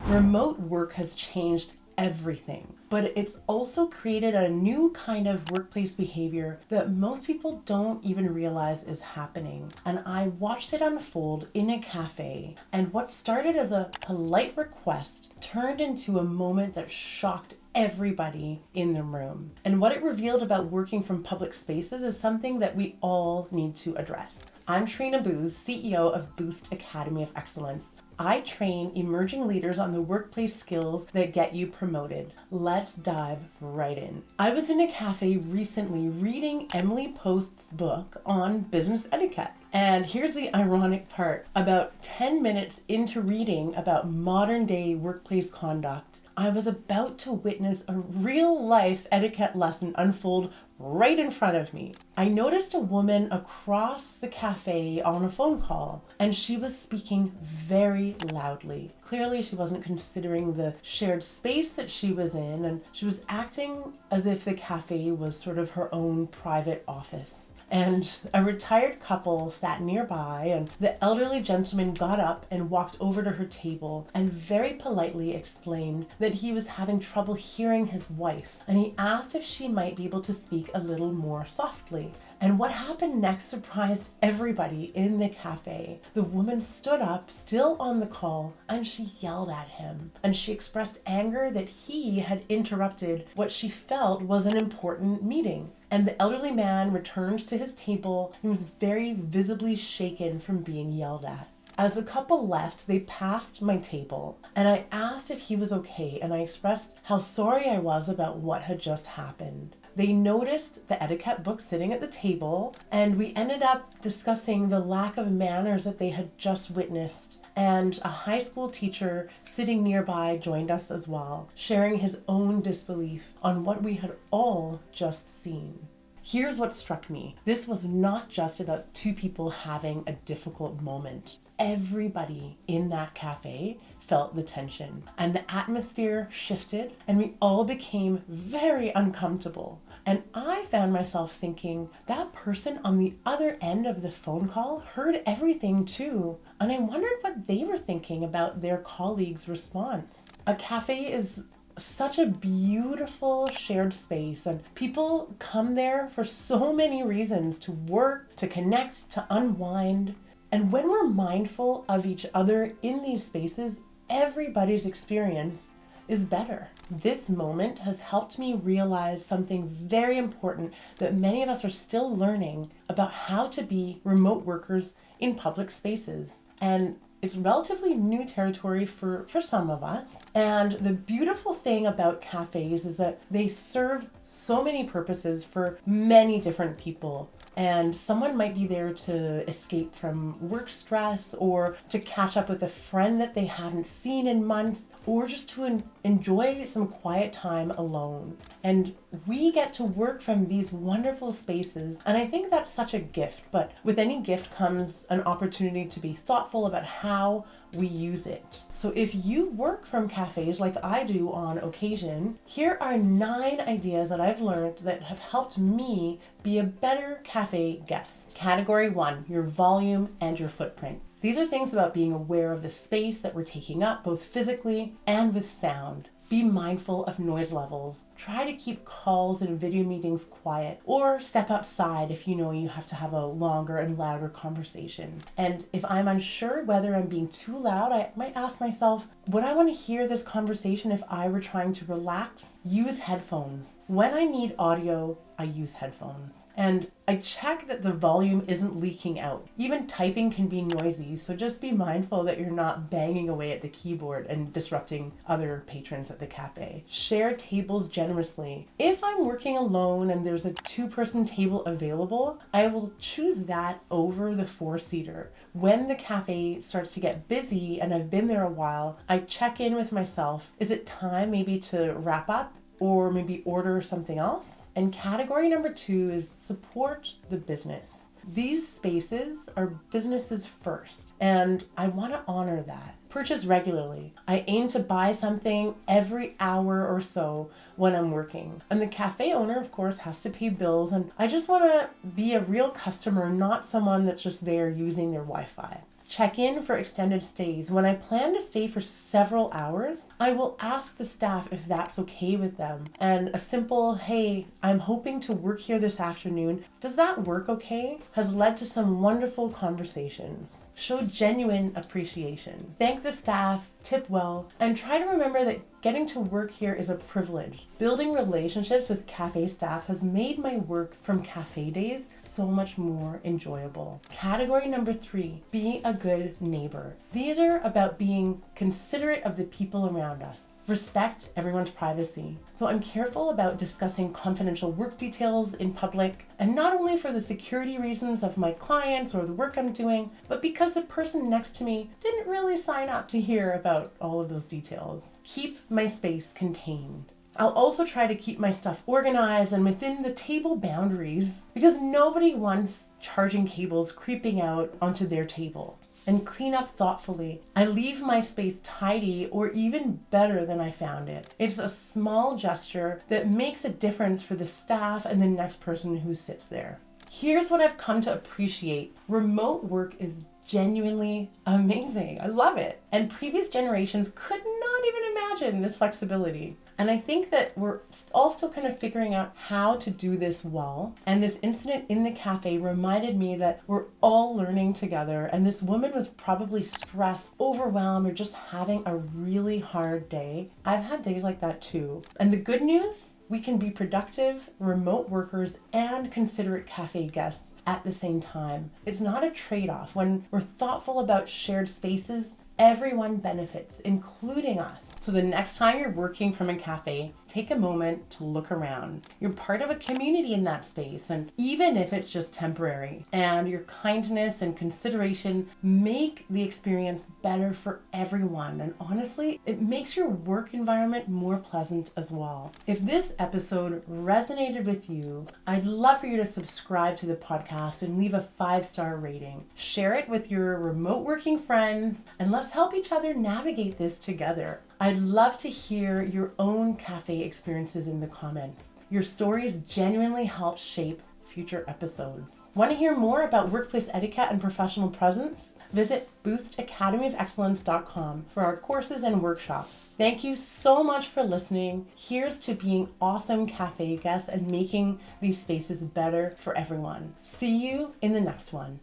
Remote work has changed everything, but it's also created a new kind of workplace behavior that most people don't even realize is happening. And I watched it unfold in a cafe, and what started as a polite request turned into a moment that shocked everybody in the room. And what it revealed about working from public spaces is something that we all need to address. I'm Trina Booz, CEO of Boost Academy of Excellence. I train emerging leaders on the workplace skills that get you promoted. Let's dive right in. I was in a cafe recently reading Emily Post's book on business etiquette. And here's the ironic part. About 10 minutes into reading about modern day workplace conduct, I was about to witness a real life etiquette lesson unfold right in front of me. I noticed a woman across the cafe on a phone call, and she was speaking very loudly. Clearly, she wasn't considering the shared space that she was in, and she was acting as if the cafe was sort of her own private office. And a retired couple sat nearby, and the elderly gentleman got up and walked over to her table and very politely explained that he was having trouble hearing his wife, and he asked if she might be able to speak a little more softly. And what happened next surprised everybody in the cafe. The woman stood up, still on the call, and she yelled at him. And she expressed anger that he had interrupted what she felt was an important meeting. And the elderly man returned to his table and was very visibly shaken from being yelled at. As the couple left, they passed my table, and I asked if he was okay, and I expressed how sorry I was about what had just happened. They noticed the etiquette book sitting at the table, and we ended up discussing the lack of manners that they had just witnessed. And a high school teacher sitting nearby joined us as well, sharing his own disbelief on what we had all just seen. Here's what struck me. This was not just about two people having a difficult moment. Everybody in that cafe felt the tension, and the atmosphere shifted, and we all became very uncomfortable. And I found myself thinking, that person on the other end of the phone call heard everything too, and I wondered what they were thinking about their colleague's response. A cafe is such a beautiful shared space, and people come there for so many reasons: to work, to connect, to unwind. And when we're mindful of each other in these spaces, everybody's experience is better. This moment has helped me realize something very important that many of us are still learning about how to be remote workers in public spaces. And it's relatively new territory for some of us. And the beautiful thing about cafes is that they serve so many purposes for many different people. And someone might be there to escape from work stress, or to catch up with a friend that they haven't seen in months, or just to enjoy some quiet time alone. And we get to work from these wonderful spaces, and I think that's such a gift. But with any gift comes an opportunity to be thoughtful about how we use it. So if you work from cafes like I do on occasion, here are 9 ideas that I've learned that have helped me be a better cafe guest. Category 1, your volume and your footprint. These are things about being aware of the space that we're taking up, both physically and with sound. Be mindful of noise levels. Try to keep calls and video meetings quiet, or step outside if you know you have to have a longer and louder conversation. And if I'm unsure whether I'm being too loud, I might ask myself, would I want to hear this conversation if I were trying to relax? Use headphones. When I need audio, I use headphones. And I check that the volume isn't leaking out. Even typing can be noisy, so just be mindful that you're not banging away at the keyboard and disrupting other patrons at the cafe. Share tables generously. If I'm working alone and there's a 2-person table available, I will choose that over the 4-seater. When the cafe starts to get busy and I've been there a while, I check in with myself. Is it time maybe to wrap up? Or maybe order something else? And category number 2 is support the business. These spaces are businesses first, and I want to honor that. Purchase regularly. I aim to buy something every hour or so when I'm working. And the cafe owner, of course, has to pay bills, and I just want to be a real customer, not someone that's just there using their Wi-Fi. Check in for extended stays. When I plan to stay for several hours, I will ask the staff if that's okay with them. And a simple, hey, I'm hoping to work here this afternoon. Does that work okay? Has led to some wonderful conversations. Show genuine appreciation. Thank the staff, tip well, and try to remember that getting to work here is a privilege. Building relationships with cafe staff has made my work from cafe days so much more enjoyable. Category number 3, be a good neighbor. These are about being considerate of the people around us. Respect everyone's privacy. So I'm careful about discussing confidential work details in public, and not only for the security reasons of my clients or the work I'm doing, but because the person next to me didn't really sign up to hear about all of those details. Keep my space contained. I'll also try to keep my stuff organized and within the table boundaries, because nobody wants charging cables creeping out onto their table. And clean up thoughtfully. I leave my space tidy or even better than I found it. It's a small gesture that makes a difference for the staff and the next person who sits there. Here's what I've come to appreciate. Remote work is genuinely amazing. I love it. And previous generations could not even imagine this flexibility. And I think that we're all still kind of figuring out how to do this well. And this incident in the cafe reminded me that we're all learning together. And this woman was probably stressed, overwhelmed, or just having a really hard day. I've had days like that too. And the good news, we can be productive remote workers and considerate cafe guests at the same time. It's not a trade-off. When we're thoughtful about shared spaces, everyone benefits, including us. So the next time you're working from a cafe, take a moment to look around. You're part of a community in that space, and even if it's just temporary, and your kindness and consideration make the experience better for everyone. And honestly, it makes your work environment more pleasant as well. If this episode resonated with you, I'd love for you to subscribe to the podcast and leave a 5-star rating. Share it with your remote working friends, and let's help each other navigate this together. I'd love to hear your own cafe experiences in the comments. Your stories genuinely help shape future episodes. Want to hear more about workplace etiquette and professional presence? Visit boostacademyofexcellence.com for our courses and workshops. Thank you so much for listening. Here's to being awesome cafe guests and making these spaces better for everyone. See you in the next one.